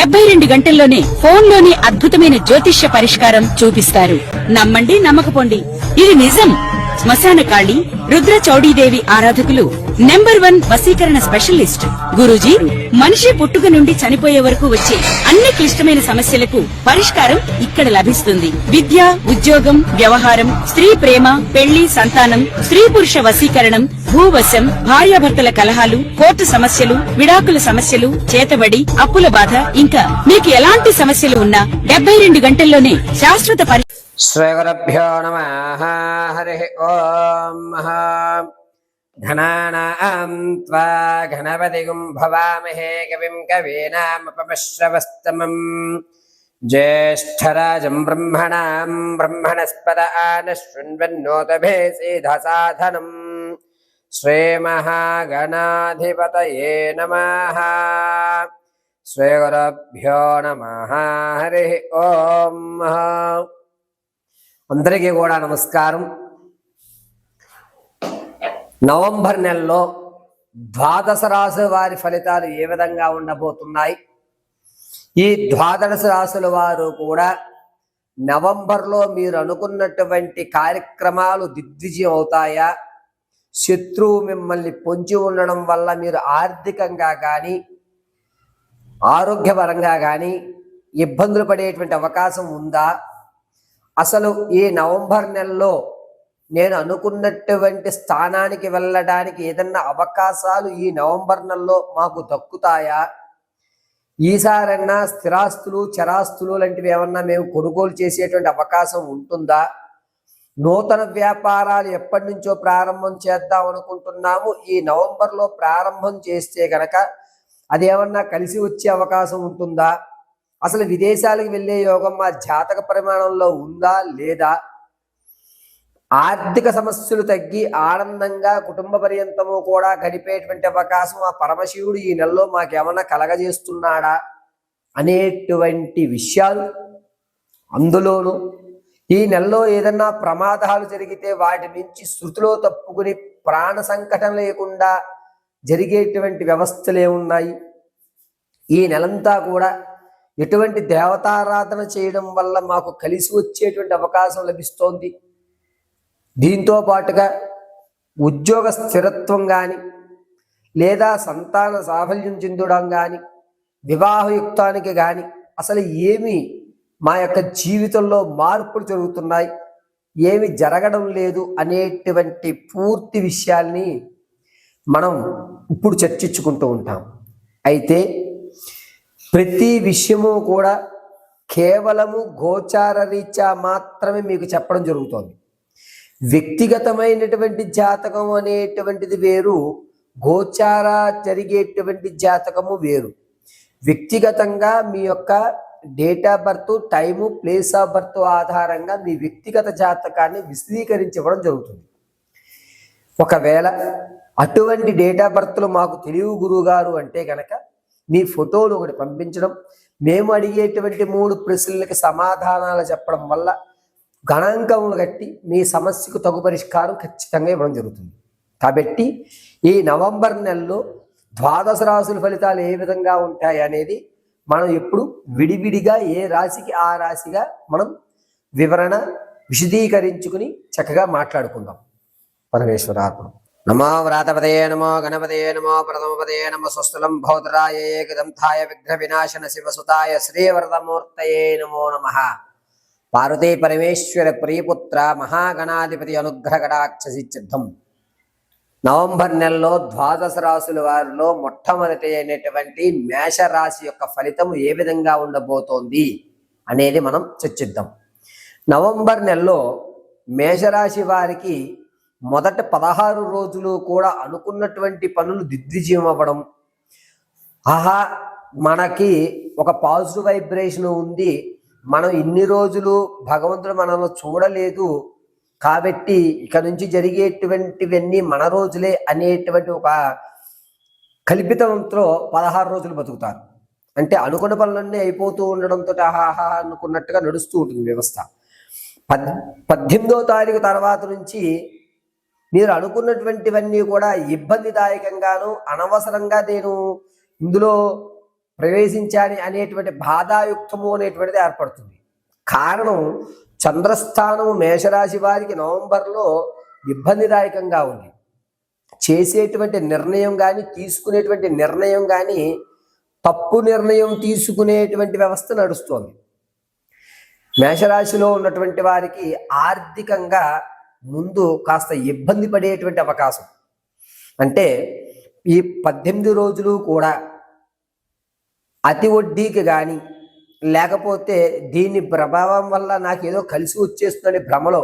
72 గంటల్లోనే ఫోన్లోని అద్భుతమైన జ్యోతిష్య పరిష్కారం చూపిస్తారు. నమ్మండి, నమ్మకపోండి, ఇది నిజం. శ్మశాన కాళి రుద్ర చౌడీదేవి ఆరాధకులు నంబర్ 1 వశీకరణ స్పెషలిస్ట్. గురూజీ మనిషి పుట్టుక నుండి చనిపోయే వరకు వచ్చే అన్ని క్లిష్టమైన సమస్యలకు పరిష్కారం ఇక్కడ లభిస్తుంది. విద్య, ఉద్యోగం, వ్యవహారం, స్త్రీ ప్రేమ, పెళ్లి, సంతానం, స్త్రీ పురుష వశీకరణం, భూవశం, భార్యాభర్తల కలహాలు, కోర్టు సమస్యలు, విడాకుల సమస్యలు, చేతబడి, అప్పుల బాధ, ఇంకా మీకు ఎలాంటి సమస్యలు ఉన్నా 72 గంటల్లోనే శాశ్వత శ్రీగురుభ్యో నమః. హరి ఓం. ఘనానాం త్వా గణపతిగుం భవామహే కవిం కవీనాముపమశ్రవస్తమం జ్యేష్ఠరాజం బ్రహ్మణాం బ్రహ్మణస్పద ఆనశృణ్వన్నోతభే సిద్ధసాధనం. శ్రీమహాగణాధిపతయే నమః. శ్రీగురుభ్యో నమః. హరి ఓం. అందరికీ కూడా నమస్కారం. నవంబర్ నెలలో ద్వాదశ రాశుల వారి ఫలితాలు ఏ విధంగా ఉండబోతున్నాయి? ఈ ద్వాదశ రాశుల వారు కూడా నవంబర్లో మీరు అనుకున్నటువంటి కార్యక్రమాలు దిగ్విజయం అవుతాయా? శత్రువు మిమ్మల్ని పొంచి ఉండడం వల్ల మీరు ఆర్థికంగా కానీ ఆరోగ్యపరంగా కానీ ఇబ్బందులు పడేటువంటి అవకాశం ఉందా? అసలు ఈ నవంబర్ నెలలో నేను అనుకున్నటువంటి స్థానానికి వెళ్ళడానికి ఏదన్నా అవకాశాలు ఈ నవంబర్ నెలలో మాకు దక్కుతాయా? ఈసారన్నా స్థిరాస్తులు, చరాస్తులు లాంటివి ఏమన్నా మేము కొనుగోలు చేసేటువంటి అవకాశం ఉంటుందా? నూతన వ్యాపారాలు ఎప్పటి నుంచో ప్రారంభం చేద్దాం అనుకుంటున్నాము. ఈ నవంబర్లో ప్రారంభం చేస్తే గనక అదేమన్నా కలిసి వచ్చే అవకాశం ఉంటుందా? అసలు విదేశాలకు వెళ్ళే యోగం మా జాతక పరిమాణంలో ఉందా లేదా? ఆర్థిక సమస్యలు తగ్గి ఆనందంగా కుటుంబ పర్యంతము కూడా గడిపేటువంటి అవకాశం ఆ పరమశివుడు ఈ నెలలో మాకేమన్నా కలగజేస్తున్నాడా అనేటువంటి విషయాలు, అందులోనూ ఈ నెలలో ఏదన్నా ప్రమాదాలు జరిగితే వాటి నుంచి శృతిలో తప్పుకుని ప్రాణ సంకటం లేకుండా జరిగేటువంటి వ్యవస్థలు ఏమున్నాయి? ఈ నెలంతా కూడా ఎటువంటి దేవతారాధన చేయడం వల్ల మాకు కలిసి వచ్చేటువంటి అవకాశం లభిస్తోంది? దీంతో పాటుగా ఉద్యోగ స్థిరత్వం కానీ, లేదా సంతాన సాఫల్యం చెందడం కానీ, వివాహయుక్తానికి కానీ అసలు ఏమి మా యొక్క జీవితంలో మార్పులు జరుగుతున్నాయి, ఏమి జరగడం లేదు అనేటువంటి పూర్తి విషయాల్ని మనం ఇప్పుడు చర్చించుకుంటూ ఉంటాం. అయితే ప్రతి విషయము కూడా కేవలము గోచార రీత్యా మాత్రమే మీకు చెప్పడం జరుగుతోంది. వ్యక్తిగతమైనటువంటి జాతకం అనేటువంటిది వేరు, గోచార జరిగేటువంటి జాతకము వేరు. వ్యక్తిగతంగా మీ యొక్క date of birth, time, place of birth ఆధారంగా మీ వ్యక్తిగత జాతకాన్ని విశదీకరించడం జరుగుతుంది. ఒకవేళ అటువంటి డేట్ ఆఫ్ బర్త్లు మాకు తెలియవు గురువుగారు అంటే కనుక మీ ఫోటోలు ఒకటి పంపించడం, మేము అడిగేటువంటి 3 ప్రశ్నలకి సమాధానాలు చెప్పడం వల్ల గణాంకములు కట్టి మీ సమస్యకు తగు పరిష్కారం ఖచ్చితంగా ఇవ్వడం జరుగుతుంది. కాబట్టి ఈ నవంబర్ నెలలో ద్వాదశ రాశుల ఫలితాలు ఏ విధంగా ఉంటాయి అనేది మనం ఎప్పుడు విడివిడిగా ఏ రాశికి ఆ రాశిగా మనం వివరణ విశదీకరించుకుని చక్కగా మాట్లాడుకుందాం. పరమేశ్వరాత్మ. నమో వ్రాతపదయే నమో గణపతయే నమో ప్రథమపదయే నమో స్వస్థలం భౌతరాయ ఏకదంతాయ విఘ్న వినాశన శివసుతాయ శ్రీవరదమూర్తయే నమో నమః. పార్వతీ పరమేశ్వర ప్రియపుత్ర మహాగణాధిపతి అనుగ్రహ కటాక్ష సిద్ధిం. నవంబర్ నెలలో ద్వాదశ రాశుల వారిలో మొట్టమొదటి అయినటువంటి మేషరాశి యొక్క ఫలితం ఏ విధంగా ఉండబోతోంది అనేది మనం చర్చిద్దాం. నవంబర్ నెలలో మేషరాశి వారికి మొదటి 16 రోజులు కూడా అనుకున్నటువంటి పనులు దిగ్విజయం అవ్వడం, ఆహా మనకి ఒక పాజిటివ్ వైబ్రేషన్ ఉంది, మనం ఇన్ని రోజులు భగవంతుడు మనల్ని చూడలేదు కాబట్టి ఇక నుంచి జరిగేటువంటివన్నీ మన రోజులే అనేటువంటి ఒక కల్పితంతో 16 రోజులు బతుకుతారు. అంటే అనుకున్న పనులన్నీ అయిపోతూ ఉండడంతో ఆహాహా అనుకున్నట్టుగా నడుస్తూ ఉంటుంది వ్యవస్థ. 18వ తారీఖు తర్వాత నుంచి మీరు అనుకున్నటువంటివన్నీ కూడా ఇబ్బందిదాయకంగాను అనవసరంగా నేను ఇందులో ప్రవేశించాలి అనేటువంటి బాధాయుక్తము అనేటువంటిది ఏర్పడుతుంది. కారణం చంద్రస్థానము మేషరాశి వారికి నవంబర్లో ఇబ్బందిదాయకంగా ఉంది. చేసేటువంటి నిర్ణయం కానీ తీసుకునేటువంటి నిర్ణయం కానీ తప్పు నిర్ణయం తీసుకునేటువంటి వ్యవస్థ నడుస్తోంది. మేషరాశిలో ఉన్నటువంటి వారికి ఆర్థికంగా ముందు కాస్త ఇబ్బంది పడేటువంటి అవకాశం, అంటే ఈ 18 రోజులు కూడా అతి వడ్డీకి కానీ లేకపోతే దీని ప్రభావం వల్ల నాకు ఏదో కలిసి వచ్చేస్తుందనే భ్రమలో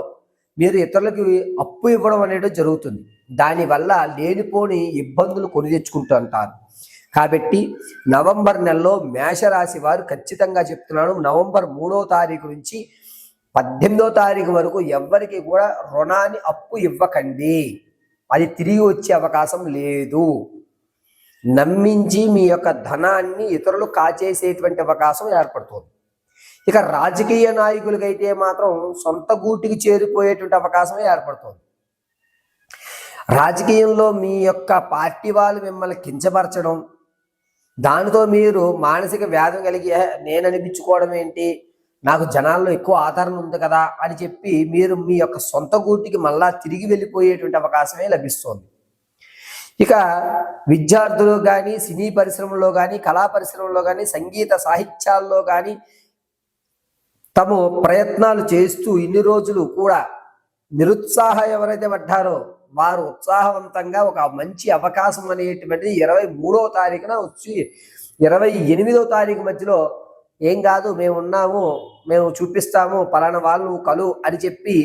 మీరు ఇతరులకి అప్పు ఇవ్వడం అనేది జరుగుతుంది. దానివల్ల లేనిపోని ఇబ్బందులు కొని తెచ్చుకుంటూ అంటారు. కాబట్టి నవంబర్ నెలలో మేషరాశి వారు ఖచ్చితంగా చెప్తున్నాను, నవంబర్ 3వ తారీఖు నుంచి 18వ తారీఖు వరకు ఎవ్వరికి కూడా రుణాన్ని అప్పు ఇవ్వకండి. అది తిరిగి వచ్చే అవకాశం లేదు. నమ్మించి మీ యొక్క ధనాన్ని ఇతరులు కాచేసేటువంటి అవకాశం ఏర్పడుతుంది. ఇక రాజకీయ నాయకులకైతే మాత్రం సొంత గూటికి చేరిపోయేటువంటి అవకాశం ఏర్పడుతుంది. రాజకీయంలో మీ యొక్క పార్టీ వాళ్ళు మిమ్మల్ని కించపరచడం, దానితో మీరు మానసిక వ్యాధి కలిగి నేను అనిపించుకోవడం ఏంటి, నాకు జనాల్లో ఎక్కువ ఆదరణ ఉంది కదా అని చెప్పి మీరు మీ యొక్క సొంత గూటికి మళ్ళా తిరిగి వెళ్ళిపోయేటువంటి అవకాశమే లభిస్తుంది. ఇక విద్యార్థులు కానీ సినీ పరిశ్రమలో కానీ కళా పరిశ్రమలో కానీ సంగీత సాహిత్యాల్లో కానీ తమ ప్రయత్నాలు చేస్తూ ఇన్ని రోజులు కూడా నిరుత్సాహం ఎవరైతే పడ్డారో వారు ఉత్సాహవంతంగా ఒక మంచి అవకాశం అనేటువంటిది 23వ తారీఖున వచ్చి 28వ తారీఖు మధ్యలో ఏం కాదు మేము ఉన్నాము, మేము చూపిస్తాము, పలానా వాళ్ళు కలు అని చెప్పి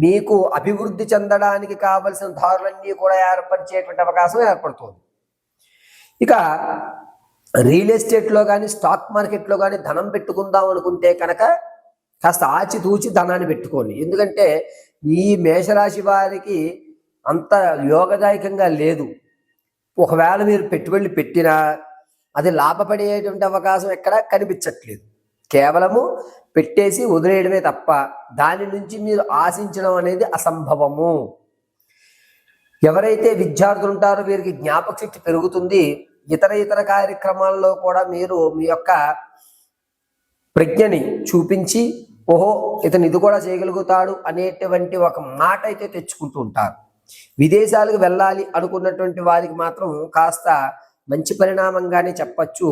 మీకు అభివృద్ధి చెందడానికి కావలసిన దారులన్నీ కూడా ఏర్పరిచేటువంటి అవకాశం ఏర్పడుతుంది. ఇక రియల్ ఎస్టేట్లో కానీ స్టాక్ మార్కెట్లో కానీ ధనం పెట్టుకుందాం అనుకుంటే కనుక కాస్త ఆచితూచి ధనాన్ని పెట్టుకోండి. ఎందుకంటే ఈ మేషరాశి వారికి అంత యోగదాయకంగా లేదు. ఒకవేళ మీరు పెట్టుబడులు పెట్టినా అది లాభపడేటువంటి అవకాశం ఎక్కడా కనిపించట్లేదు. కేవలము పెట్టేసి వదిలేయడమే తప్ప దాని నుంచి మీరు ఆశించడం అనేది అసంభవము. ఎవరైతే విద్యార్థులు ఉంటారో వీరికి జ్ఞాపక శక్తి పెరుగుతుంది. ఇతర కార్యక్రమాల్లో కూడా మీరు మీ యొక్క ప్రజ్ఞని చూపించి ఓహో ఇతను ఇది కూడా చేయగలుగుతాడు అనేటువంటి ఒక మాట అయితే తెచ్చుకుంటూ ఉంటారు. విదేశాలకు వెళ్ళాలి అనుకున్నటువంటి వారికి మాత్రం కాస్త మంచి పరిణామంగానే చెప్పచ్చు.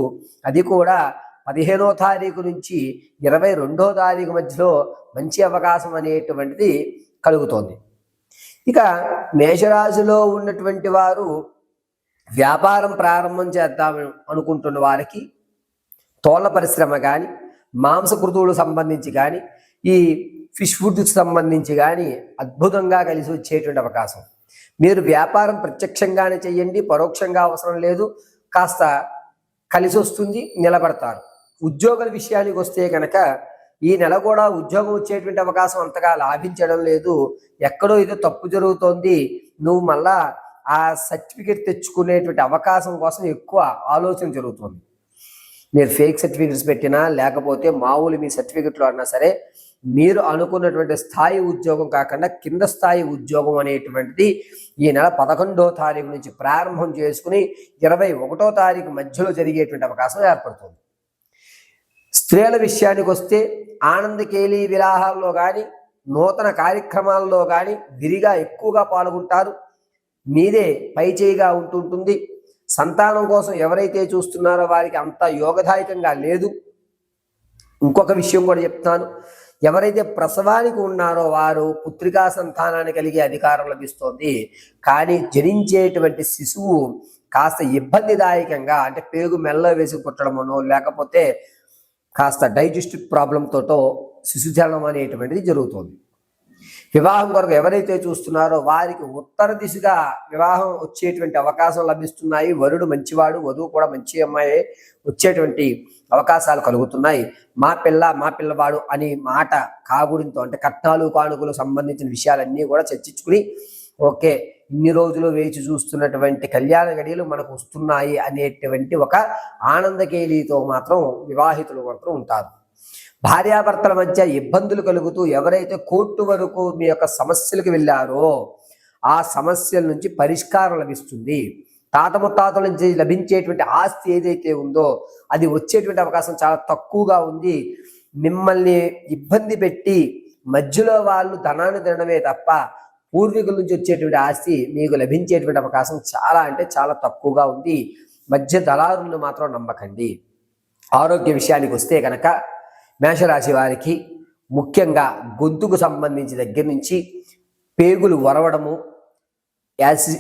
అది కూడా 15వ తారీఖు నుంచి 22వ తారీఖు మధ్యలో మంచి అవకాశం అనేటువంటిది కలుగుతోంది. ఇక మేషరాశిలో ఉన్నటువంటి వారు వ్యాపారం ప్రారంభం చేద్దామని అనుకుంటున్న వారికి తోళ్ల పరిశ్రమ కానీ మాంసకృతువులకు సంబంధించి కానీ ఈ ఫిష్ ఫుడ్కి సంబంధించి కానీ అద్భుతంగా కలిసి వచ్చేటువంటి అవకాశం. మీరు వ్యాపారం ప్రత్యక్షంగానే చేయండి, పరోక్షంగా అవసరం లేదు, కాస్త కలిసి వస్తుంది, నిలబడతారు. ఉద్యోగుల విషయానికి వస్తే కనుక ఈ నెల కూడా ఉద్యోగం వచ్చేటువంటి అవకాశం అంతగా లాభించడం లేదు. ఎక్కడో ఏదో తప్పు జరుగుతోంది, నువ్వు మళ్ళా ఆ సర్టిఫికేట్ తెచ్చుకునేటువంటి అవకాశం కోసం ఎక్కువ ఆలోచన జరుగుతుంది. మీరు ఫేక్ సర్టిఫికెట్స్ పెట్టినా లేకపోతే మామూలు మీ సర్టిఫికెట్లో అన్నా సరే మీరు అనుకున్నటువంటి స్థాయి ఉద్యోగం కాకుండా కింద స్థాయి ఉద్యోగం అనేటువంటిది ఈ నెల 11వ తారీఖు నుంచి ప్రారంభం చేసుకుని 21వ తారీఖు మధ్యలో జరిగేటువంటి అవకాశం ఏర్పడుతుంది. స్త్రీల విషయానికి వస్తే ఆనందకేలి విలాహాల్లో కానీ నూతన కార్యక్రమాల్లో కానీ విరిగా ఎక్కువగా పాల్గొంటారు. మీదే పై చేయిగా ఉంటుంటుంది. సంతానం కోసం ఎవరైతే చూస్తున్నారో వారికి అంత యోగదాయకంగా లేదు. ఇంకొక విషయం కూడా చెప్తాను, ఎవరైతే ప్రసవానికి ఉన్నారో వారు పుత్రికా సంతానాన్ని కలిగే అధికారం లభిస్తోంది. కానీ జనించేటువంటి శిశువు కాస్త ఇబ్బందిదాయకంగా, అంటే పేగు మెల్ల వేసి పుట్టడమనో లేకపోతే కాస్త డైజెస్టివ్ ప్రాబ్లంతోటో శిశుజనం అనేటువంటిది జరుగుతుంది. వివాహం కొరకు ఎవరైతే చూస్తున్నారో వారికి ఉత్తర దిశగా వివాహం వచ్చేటువంటి అవకాశం లభిస్తున్నాయి. వరుడు మంచివాడు, వధువు కూడా మంచి అమ్మాయి వచ్చేటువంటి అవకాశాలు కలుగుతున్నాయి. మా పిల్లవాడు అని మాట కాగుడితో, అంటే కట్నాలు కానుకలు సంబంధించిన విషయాలన్నీ కూడా చర్చించుకుని ఓకే ఇన్ని రోజులు వేచి చూస్తున్నటువంటి కళ్యాణ గడియలు మనకు వస్తున్నాయి అనేటువంటి ఒక ఆనందకేలితో మాత్రం వివాహితులు మాత్రం ఉంటారు. భార్యాభర్తల మధ్య ఇబ్బందులు కలుగుతూ ఎవరైతే కోర్టు వరకు మీ యొక్క సమస్యలకు వెళ్ళారో ఆ సమస్యల నుంచి పరిష్కారం లభిస్తుంది. తాత ముత్తాతల నుంచి లభించేటువంటి ఆస్తి ఏదైతే ఉందో అది వచ్చేటువంటి అవకాశం చాలా తక్కువగా ఉంది. మిమ్మల్ని ఇబ్బంది పెట్టి మధ్యలో వాళ్ళు ధనాన్ని తినడమే తప్ప పూర్వీకుల నుంచి వచ్చేటువంటి ఆస్తి మీకు లభించేటువంటి అవకాశం చాలా అంటే చాలా తక్కువగా ఉంది. మధ్య దళారులను మాత్రం నమ్మకండి. ఆరోగ్య విషయానికి వస్తే కనుక మేషరాశి వారికి ముఖ్యంగా గొంతుకు సంబంధించి దగ్గర నుంచి పేగులు వరవడము,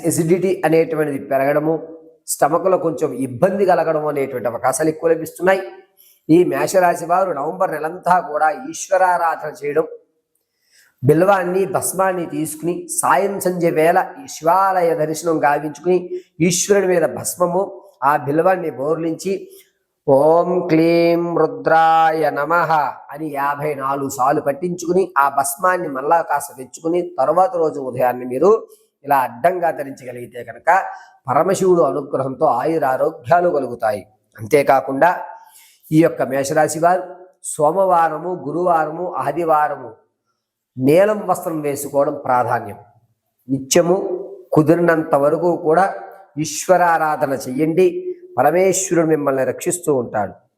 ఎసిడిటీ అనేటువంటిది పెరగడము, స్టమక్లో కొంచెం ఇబ్బంది కలగడం అనేటువంటి అవకాశాలు ఎక్కువ లభిస్తున్నాయి. ఈ మేషరాశి వారు నవంబర్ నెలంతా కూడా ఈశ్వరారాధన చేయడం, బిల్వాన్ని భస్మాన్ని తీసుకుని సాయం సంధ్య వేళ ఈ శివాలయ దర్శనం గావించుకుని ఈశ్వరుడి మీద భస్మము ఆ బిల్వాన్ని బోర్లించి ఓం క్లీం రుద్రాయ నమః అని 54 సార్లు పట్టించుకుని ఆ భస్మాన్ని మళ్ళా కాస్త తెచ్చుకుని తర్వాత రోజు ఉదయాన్నే మీరు ఇలా అడ్డంగా ధరించగలిగితే కనుక పరమశివుడు అనుగ్రహంతో ఆయురారోగ్యాలు కలుగుతాయి. అంతేకాకుండా ఈ యొక్క మేషరాశి వారు సోమవారము, గురువారము, ఆదివారము నీలం వస్త్రం వేసుకోవడం ప్రాధాన్యం. నిత్యము కుదిరినంత వరకు కూడా ఈశ్వరారాధన చెయ్యండి. పరమేశ్వరుడు మిమ్మల్ని రక్షిస్తూ ఉంటాడు.